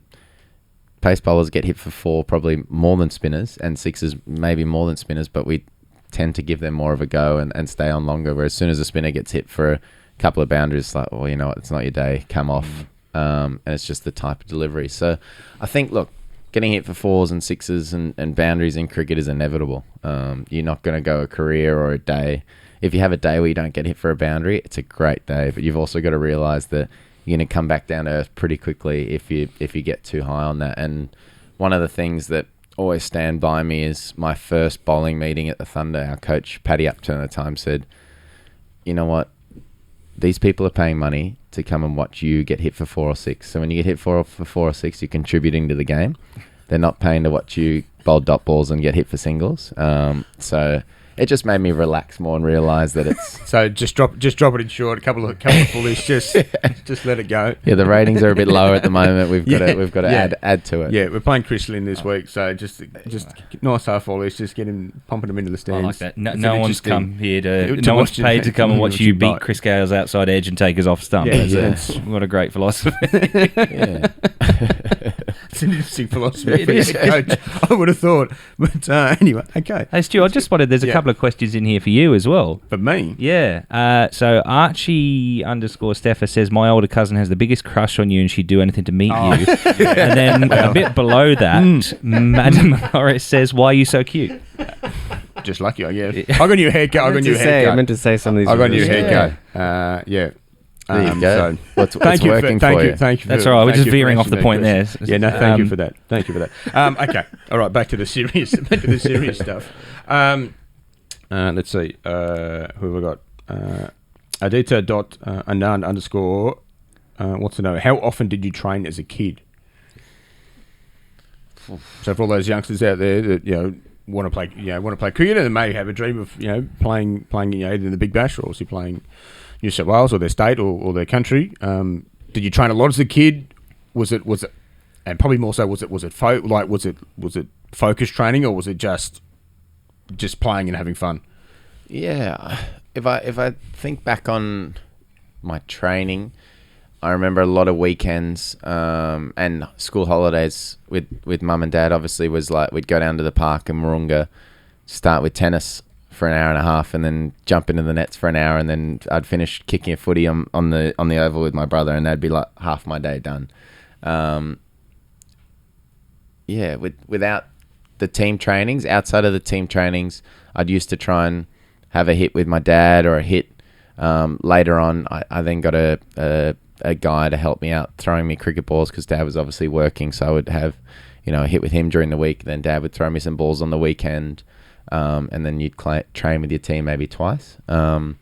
pace bowlers get hit for 4 probably more than spinners, and 6s maybe more than spinners, but we tend to give them more of a go and stay on longer, whereas as soon as a spinner gets hit for a couple of boundaries, it's like, well, you know what, it's not your day, come off. And it's just the type of delivery. So I think, look, getting hit for 4s and 6s and boundaries in cricket is inevitable. You're not going to go a career or a day. If you have a day where you don't get hit for a boundary, it's a great day, but you've also got to realise that you're going to come back down to earth pretty quickly if you get too high on that. And one of the things that always stand by me is my first bowling meeting at the Thunder. Our coach, Paddy Upton at the time, said, you know what, these people are paying money to come and watch you get hit for 4 or 6. So when you get hit for 4 or 6, you're contributing to the game. They're not paying to watch you bowl dot balls and get hit for singles. So it just made me relax more and realise that it's... So just drop it in short, a couple of fullies, just let it go. Yeah, the ratings are a bit lower at the moment. We've got to add to it. Yeah, we're playing Chris Lynn this week, so just nice half volleys, just get him pumping them into the stands. I like that. No one's come here no one's paid to come and watch you beat Chris Gale's outside edge and take us off stump. What a great philosophy. Yeah. It's an interesting philosophy, coach. I would have thought, but anyway, okay. Hey Stu, I just spotted there's a couple of questions in here for you as well. For me? Yeah. So Archie_Steffa says, my older cousin has the biggest crush on you and she'd do anything to meet you. And then a bit below that, Madam Morris says, why are you so cute? Just lucky, I guess. I got a new haircut. I meant to say some of these. I got a new haircut. Yeah. There you go. So what's working for you? Thank you. That's all right. We're just veering off the point there. Yeah, no, thank you for that. Thank you for that. Okay. All right, back to the serious stuff. Let's see. Who have I got? Adita.Anand_ wants to know, how often did you train as a kid? So for all those youngsters out there that want to play cricket and may have a dream of playing either in the Big Bash or obviously playing New South Wales or their state or their country. Did you train a lot as a kid? Was it, and probably more so, was it focused training, or was it just playing and having fun? Yeah, if I think back on my training, I remember a lot of weekends and school holidays with mum and dad. Obviously, was like we'd go down to the park in Mooroonga, start with tennis for an hour and a half, and then jump into the nets for an hour, and then I'd finish kicking a footy on the oval with my brother, and that'd be like half my day done. Without the team trainings, outside of the team trainings, I'd used to try and have a hit with my dad or a hit. Later on, I then got a guy to help me out throwing me cricket balls because dad was obviously working, so I would have a hit with him during the week, then dad would throw me some balls on the weekend. And then you'd train with your team maybe twice. And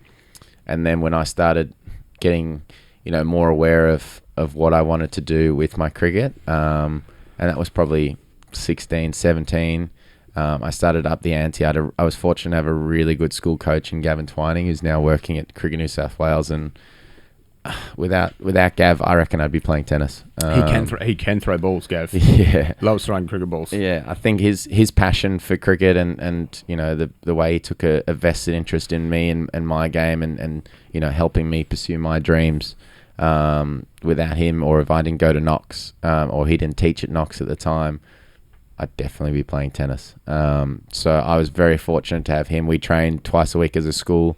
then when I started getting, more aware of what I wanted to do with my cricket, and that was probably 16, 17, I started up the ante. I was fortunate to have a really good school coach in Gavin Twining, who's now working at Cricket New South Wales, and without Gav, I reckon I'd be playing tennis. He can throw balls, Gav. Yeah, Loves throwing cricket balls. yeah. I think his passion for cricket and you know the way he took a vested interest in me and my game and you know helping me pursue my dreams. Without him, or if I didn't go to Knox, or he didn't teach at Knox at the time, I'd definitely be playing tennis. So I was very fortunate to have him. We trained twice a week as a school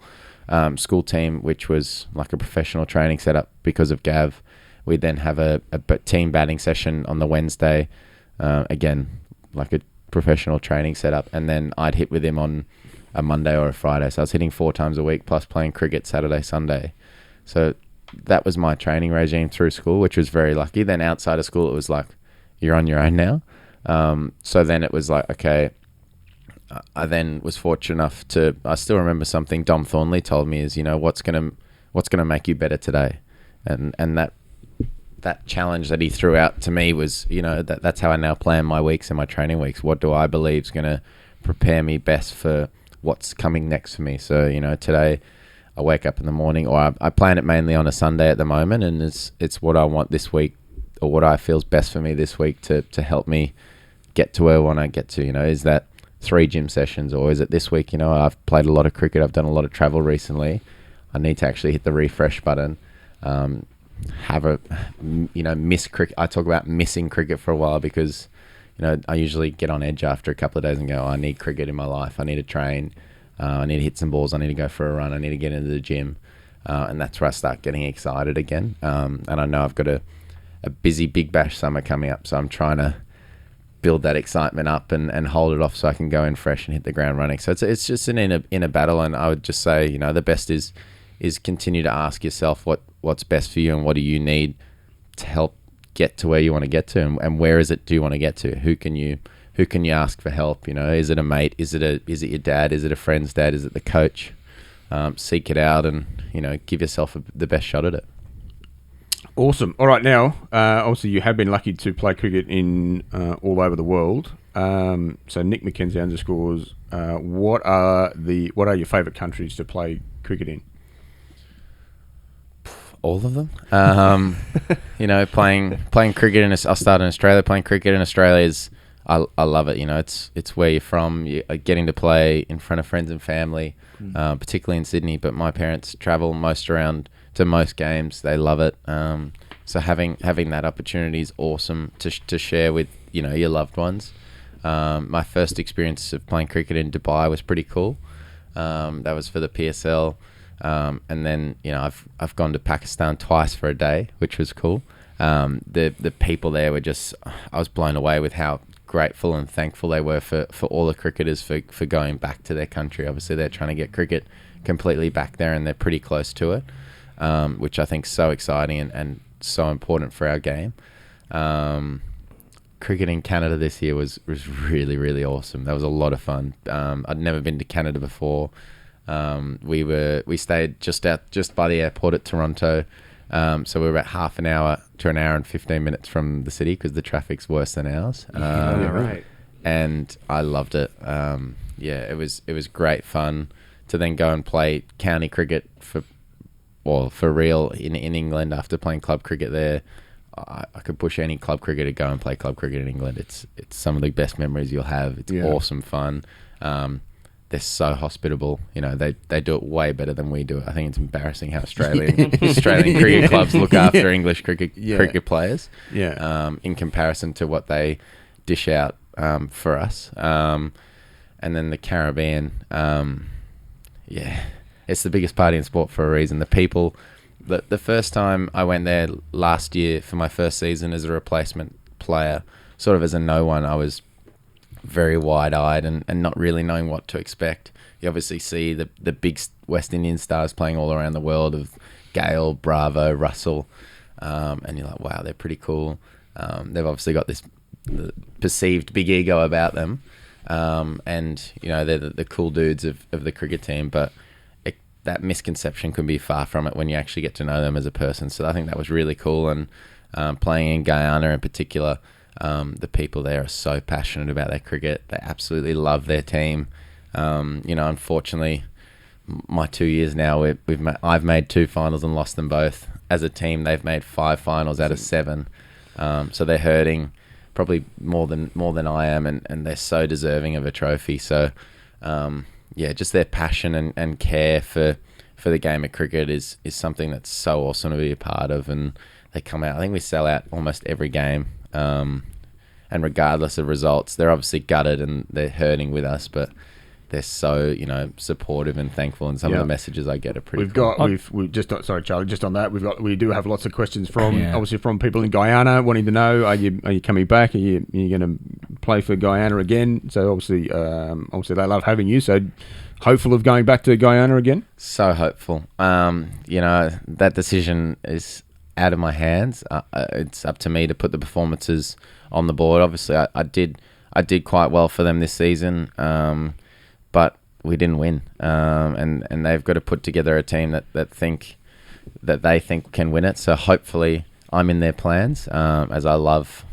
team, which was like a professional training setup because of Gav. We'd then have a team batting session on the Wednesday, again, like a professional training setup. And then I'd hit with him on a Monday or a Friday. So I was hitting 4 times a week, plus playing cricket Saturday, Sunday. So that was my training regime through school, which was very lucky. Then outside of school, it was like, you're on your own now. So then it was like, okay, I then was fortunate enough I still remember something Dom Thornley told me is, you know, what's going to make you better today. And that challenge that he threw out to me was, you know, that's how I now plan my weeks and my training weeks. What do I believe is going to prepare me best for what's coming next for me? So, you know, today I wake up in the morning, or I plan it mainly on a Sunday at the moment, and it's what I want this week, or what I feel is best for me this week to help me get to where I want to get to. You know, is that 3 gym sessions, or is it this week? You know, I've played a lot of cricket. I've done a lot of travel recently. I need to actually hit the refresh button. Miss cricket. I talk about missing cricket for a while because, you know, I usually get on edge after a couple of days and go, I need cricket in my life. I need to train. I need to hit some balls. I need to go for a run. I need to get into the gym. And that's where I start getting excited again. And I know I've got a busy Big Bash summer coming up, so I'm trying to build that excitement up and hold it off so I can go in fresh and hit the ground running. So it's just an inner battle, and I would just say, you know, the best is continue to ask yourself what's best for you and what do you need to help get to where you want to get to, and where is it do you want to get to? Who can you ask for help? You know, is it a mate? Is it your dad? Is it a friend's dad? Is it the coach? Seek it out and, you know, give yourself the best shot at it. Awesome. All right, now, obviously you have been lucky to play cricket in all over the world. So Nick McKenzie underscores, what are your favourite countries to play cricket in? All of them. You know, playing cricket I started in Australia. Playing cricket in Australia is, I love it. You know, it's where you're from. You're getting to play in front of friends and family, particularly in Sydney. But my parents travel around to most games. They love it. So having that opportunity is awesome to share with, you know, your loved ones. My first experience of playing cricket in Dubai was pretty cool. That was for the PSL. And then, you know, I've gone to Pakistan twice for a day, which was cool. The people there were just, I was blown away with how grateful and thankful they were for all the cricketers for going back to their country. Obviously, they're trying to get cricket completely back there, and they're pretty close to it, which I think is so exciting and so important for our game. Cricket in Canada this year was really, really awesome. That was a lot of fun. I'd never been to Canada before. We stayed just by the airport at Toronto. So we were about half an hour to an hour and 15 minutes from the city because the traffic's worse than ours. Right. And I loved it. It was great fun to then go and play county cricket for real in England after playing club cricket there. I could push any club cricketer to go and play club cricket in England. It's some of the best memories you'll have. It's awesome fun. They're so hospitable. You know, they do it way better than we do it. I think it's embarrassing how Australian cricket clubs look after English cricket players. In comparison to what they dish out for us. And then the Caribbean, it's the biggest party in sport for a reason. The people, the first time I went there last year for my first season as a replacement player, sort of as a no one, I was very wide-eyed and not really knowing what to expect. You obviously see the big West Indian stars playing all around the world of Gale, Bravo, Russell, and you're like, wow, they're pretty cool. They've obviously got this perceived big ego about them, and you know they're the cool dudes of the cricket team, but that misconception can be far from it when you actually get to know them as a person. So I think that was really cool, and playing in Guyana in particular, the people there are so passionate about their cricket. They absolutely love their team. You know, unfortunately, my 2 years now, I've made 2 finals and lost them both. as a team, they've made 5 finals out of 7. So they're hurting probably more than I am, and they're so deserving of a trophy. So, just their passion and care for the game of cricket is something that's so awesome to be a part of. And they come out. I think we sell out almost every game. And regardless of results, they're obviously gutted and they're hurting with us, but they're so, supportive and thankful. And some of the messages I get are pretty we've just sorry, Charlie, just on that, we do have lots of questions from obviously from people in Guyana wanting to know, are you coming back? Are you going to play for Guyana again? So obviously they love having you. So hopeful of going back to Guyana again? So hopeful. That decision is out of my hands. It's up to me to put the performances on the board. Obviously, I did quite well for them this season, but we didn't win. And they've got to put together a team that they think can win it. So hopefully, I'm in their plans. As I love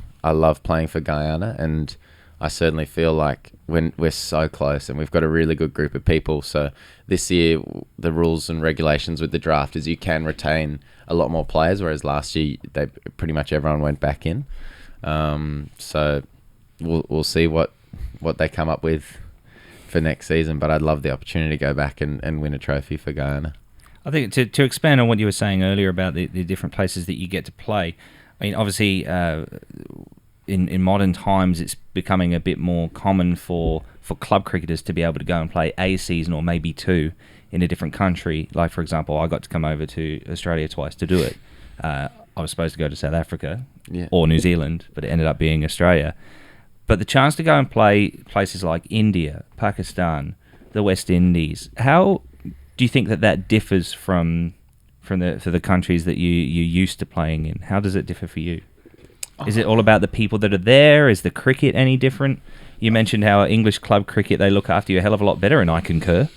playing for Guyana, and I certainly feel like when we're so close, and we've got a really good group of people. So this year, the rules and regulations with the draft is you can retain a lot more players, whereas last year pretty much everyone went back in. So we'll see what they come up with for next season, but I'd love the opportunity to go back and win a trophy for Guyana. I think to expand on what you were saying earlier about the different places that you get to play, I mean, obviously in modern times it's becoming a bit more common for club cricketers to be able to go and play a season or maybe 2 in a different country. Like, for example, I got to come over to Australia twice to do it. I was supposed to go to South Africa or New Zealand, but it ended up being Australia. But the chance to go and play places like India, Pakistan, the West Indies, how do you think that differs from the countries that you used to playing in? How does it differ for you? Is it all about the people that are there? Is the cricket any different? You mentioned how English club cricket, they look after you a hell of a lot better, and I concur.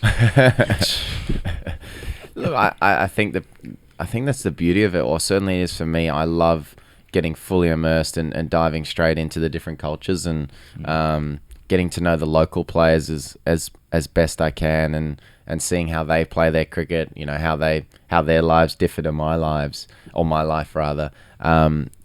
Look, I think that's the beauty of it, or certainly is for me. I love getting fully immersed and diving straight into the different cultures and getting to know the local players as best I can, and seeing how they play their cricket, how their lives differ to my lives, or my life rather,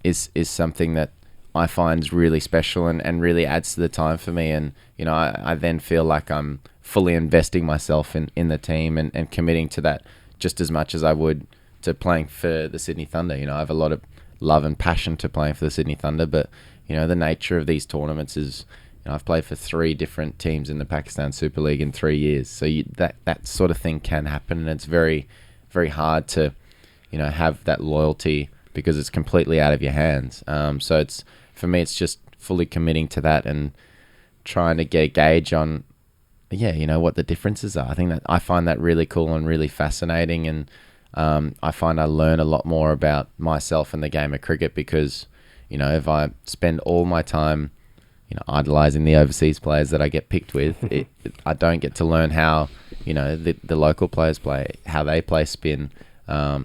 is something that I find is really special and really adds to the time for me. And I then feel like I'm fully investing myself in the team and committing to that just as much as I would to playing for the Sydney Thunder. I have a lot of love and passion to playing for the Sydney Thunder, but the nature of these tournaments is I've played for 3 different teams in the Pakistan Super League in 3 years, so that sort of thing can happen, and it's very, very hard to have that loyalty because it's completely out of your hands. So it's, for me, it's just fully committing to that and trying to get a gauge on what the differences are. I find that really cool and really fascinating, and I find I learn a lot more about myself and the game of cricket because if I spend all my time idolizing the overseas players that I get picked with, I don't get to learn how the local players play, how they play spin, how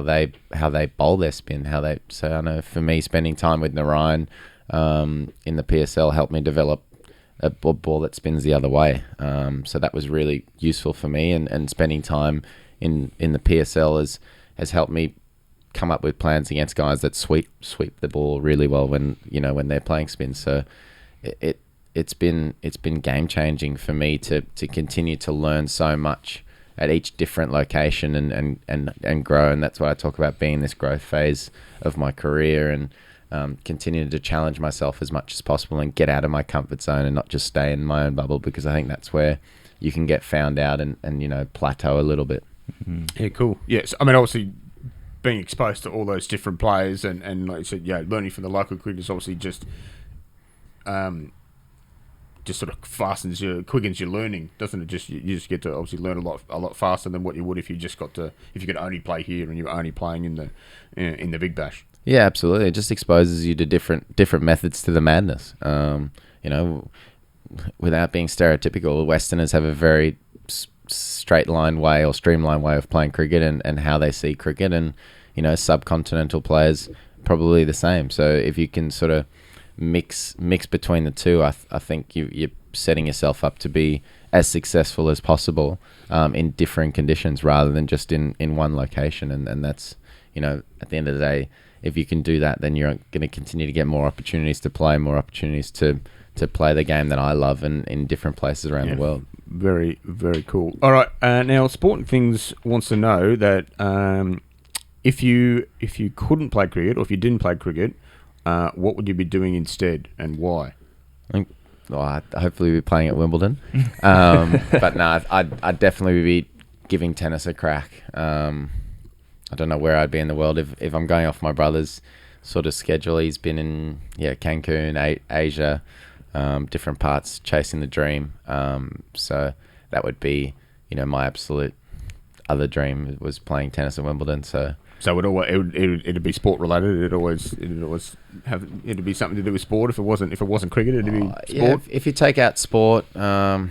they bowl their spin, so I know for me, spending time with Narayan in the PSL helped me develop a ball that spins the other way, so that was really useful for me, and spending time in the PSL has helped me come up with plans against guys that sweep the ball really well when they're playing spin. So it's been game changing for me to continue to learn so much at each different location and grow, and that's what I talk about, being this growth phase of my career, and continue to challenge myself as much as possible and get out of my comfort zone and not just stay in my own bubble, because I think that's where you can get found out and plateau a little bit. Mm-hmm. Yeah, cool. Yes, I mean, obviously being exposed to all those different players and like you said, learning from the local cricketers obviously just sort of quickens your learning, doesn't it? You just get to obviously learn a lot faster than what you would if you could only play here and you were only playing in the Big Bash. Yeah, absolutely. It just exposes you to different methods to the madness. Without being stereotypical, Westerners have a very streamlined way of playing cricket and how they see cricket, and subcontinental players probably the same. So if you can sort of mix between the two, I think you're setting yourself up to be as successful as possible in different conditions rather than just in one location. And that's, at the end of the day, if you can do that, then you're going to continue to get more opportunities to play, more opportunities to play the game that I love in different places around the world. Very, very cool. All right, now Sporting Things wants to know that if you couldn't play cricket, or if you didn't play cricket, what would you be doing instead, and why? I think, hopefully we'll be playing at Wimbledon. But no, I'd definitely be giving tennis a crack. I don't know where I'd be in the world if I'm going off my brother's sort of schedule. He's been in Cancun, Asia, different parts, chasing the dream. So that would be my absolute other dream was playing tennis at Wimbledon. So it'd be sport related. It'd be something to do with sport. If it wasn't cricket, it'd be sport. Yeah, if you take out sport, I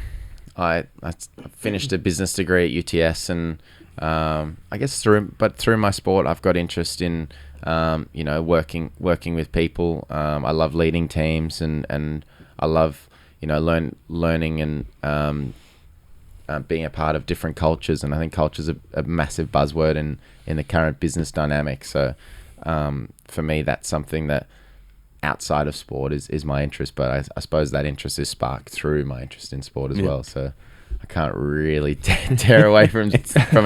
finished a business degree at UTS, and I guess through my sport, I've got interest in working with people. I love leading teams, and I love learning and being a part of different cultures. And I think culture is a massive buzzword in the current business dynamic. So for me, that's something that outside of sport is my interest, but I suppose that interest is sparked through my interest in sport as well. So I can't really tear away from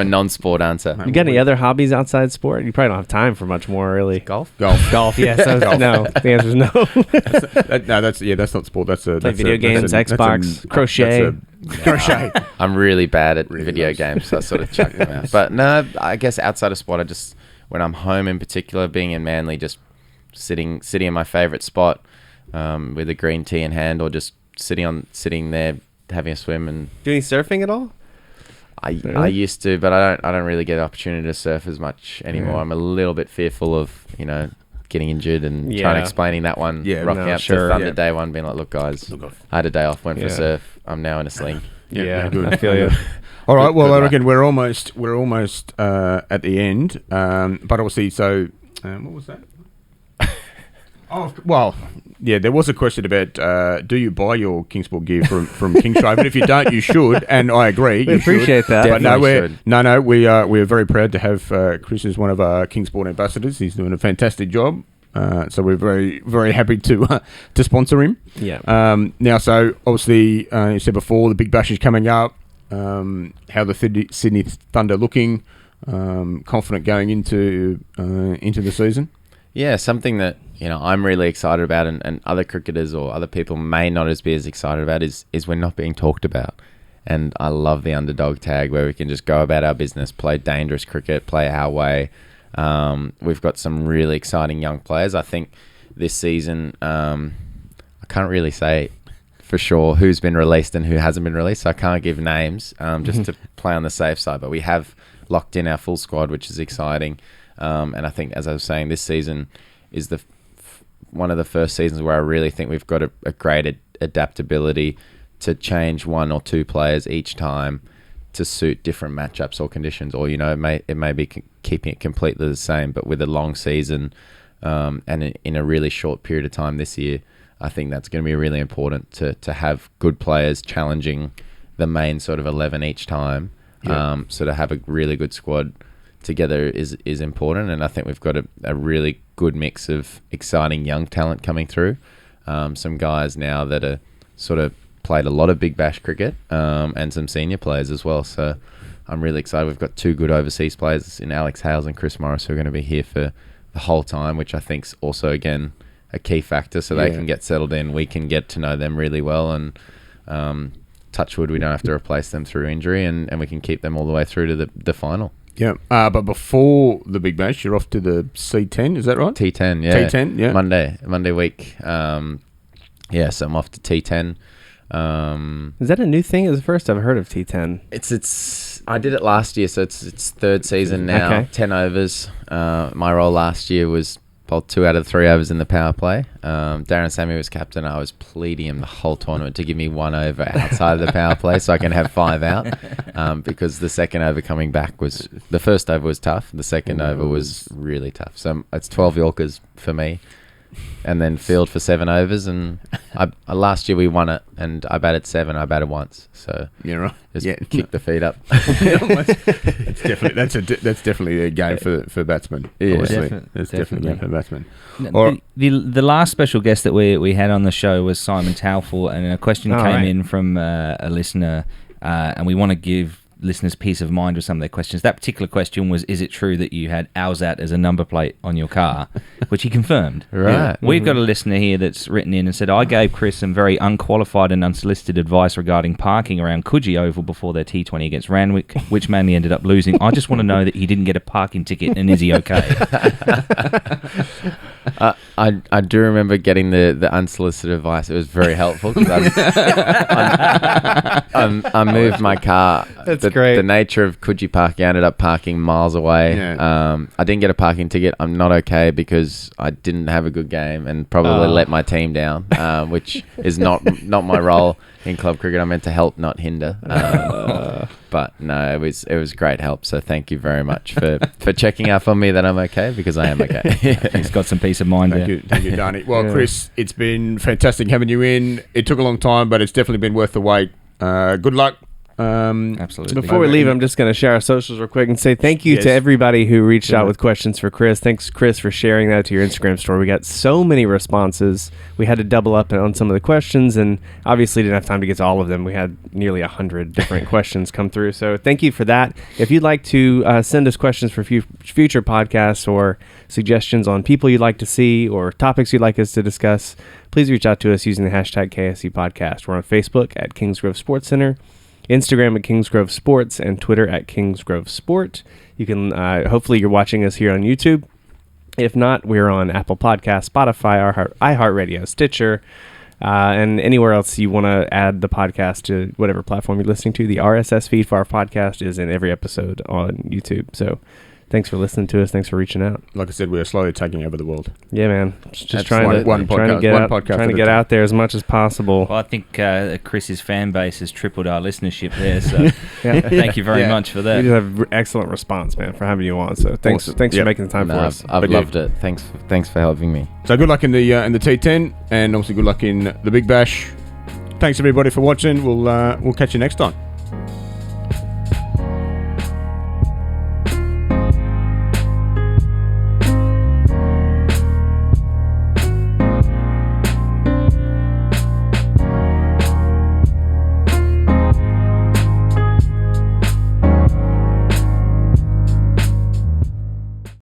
a non-sport answer. You got any other hobbies outside sport? You probably don't have time for much more, really. Golf. Yes. No. The answer is no. That's not sport. That's video games, Xbox, crochet. Crochet. I'm really bad at video games, so I sort of chuck them out. But no, I guess outside of sport, when I'm home in particular, being in Manly, just sitting in my favourite spot with a green tea in hand, or just sitting there having a swim. And doing surfing at all? I used to, but I don't really get the opportunity to surf as much anymore. I'm a little bit fearful of getting injured and trying to explaining that one, rocking out to Thunder Day one, being like, look guys, I had a day off, went for a surf, I'm now in a sling. Good. I feel you. All right, well, I reckon we're almost at the end, but obviously, so what was that? Oh, well, yeah, there was a question about do you buy your Kingsport gear from Kingsgrove? But if you don't, you should, and I agree. We appreciate that. But we are very proud to have Chris as one of our Kingsport ambassadors. He's doing a fantastic job. So we're very, very happy to sponsor him. Yeah. Now, so obviously, you said before, the Big Bash is coming up. How the Sydney Thunder looking? Confident going into the season? Yeah, something that I'm really excited about, and other cricketers or other people may not be as excited about is we're not being talked about. And I love the underdog tag where we can just go about our business, play dangerous cricket, play our way. We've got some really exciting young players. I think this season, I can't really say for sure who's been released and who hasn't been released, so I can't give names just to play on the safe side. But we have locked in our full squad, which is exciting. And I think, as I was saying, this season is one of the first seasons where I really think we've got a great adaptability to change one or two players each time to suit different matchups or conditions, or it may be keeping it completely the same, but with a long season and in a really short period of time this year, I think that's going to be really important to have good players challenging the main sort of 11 each time. So to have a really good squad together is important, and I think we've got a really good mix of exciting young talent coming through. Some guys now that are sort of played a lot of Big Bash cricket, and some senior players as well. So I'm really excited. We've got two good overseas players in Alex Hales and Chris Morris who are going to be here for the whole time, which I think's also, again, a key factor, so they can get settled in. We can get to know them really well, and touch wood, we don't have to replace them through injury, and we can keep them all the way through to the final. Yeah, but before the Big Bash, you're off to the C10, is that right? T10, yeah. T10, yeah. Monday week. So I'm off to T10. Is that a new thing? It was the first I've heard of T10. It's I did it last year, so it's third season now. Okay. 10 overs. My role last year was bowled 2 out of 3 overs in the power play. Darren Sammy was captain. I was pleading him the whole tournament to give me 1 over outside of the power play so I can have 5 out, because the second over coming back the first over was tough. The second over was really tough. So it's 12 Yorkers for me. and then field for 7 overs. And last year we won it, and I batted 7. I batted once, so Right. just kick the feet up. It's definitely that's definitely a game for batsmen. Yeah, obviously. It's definitely a game for batsmen. The last special guest that we had on the show was Simon Taufel, and a question came in from a listener, and we want to give listeners peace of mind with some of their questions. That particular question was, is it true that you had Alzat as a number plate on your car? Which he confirmed. Right. We've got a listener here that's written in and said, I gave Chris some very unqualified and unsolicited advice regarding parking around Coogee Oval before their T20 against Randwick, which Manly ended up losing. I just want to know that he didn't get a parking ticket, and is he okay? I do remember getting the unsolicited advice. It was very helpful because I moved my car. That's great. The nature of Coogee Park, I ended up parking miles away. Yeah. I didn't get a parking ticket. I'm not okay because I didn't have a good game and probably let my team down, which is not my role in club cricket. I'm meant to help, not hinder. But no, it was great help. So thank you very much for checking up on me that I'm okay, because I am okay. He's got some peace of mind there. Thank you, Darnie. Well, Chris, it's been fantastic having you in. It took a long time, but it's definitely been worth the wait. Good luck. Absolutely. Before we leave, I'm just going to share our socials real quick and say thank you to everybody who reached out with questions for Chris. Thanks, Chris, for sharing that to your Instagram story. We got so many responses. We had to double up on some of the questions, and obviously didn't have time to get to all of them. We had nearly 100 different questions come through. So thank you for that. If you'd like to send us questions for future podcasts or suggestions on people you'd like to see or topics you'd like us to discuss, please reach out to us using the hashtag KSC Podcast. We're on Facebook at Kingsgrove Sports Centre, Instagram at Kingsgrove Sports, and Twitter at Kingsgrove Sport. You can hopefully you're watching us here on YouTube. If not, we're on Apple Podcasts, Spotify, iHeartRadio, Stitcher, and anywhere else you want to add the podcast to whatever platform you're listening to. The RSS feed for our podcast is in every episode on YouTube. So thanks for listening to us. Thanks for reaching out. Like I said, we are slowly taking over the world. Yeah, man. Just That's trying to get out there as much as possible. Well, I think Chris's fan base has tripled our listenership there. So thank you very much for that. We just have excellent response, man, for having you on. So thanks for making the time for us. I've loved it. Thanks for helping me. So good luck in the T10, and obviously good luck in the Big Bash. Thanks everybody for watching. We'll catch you next time.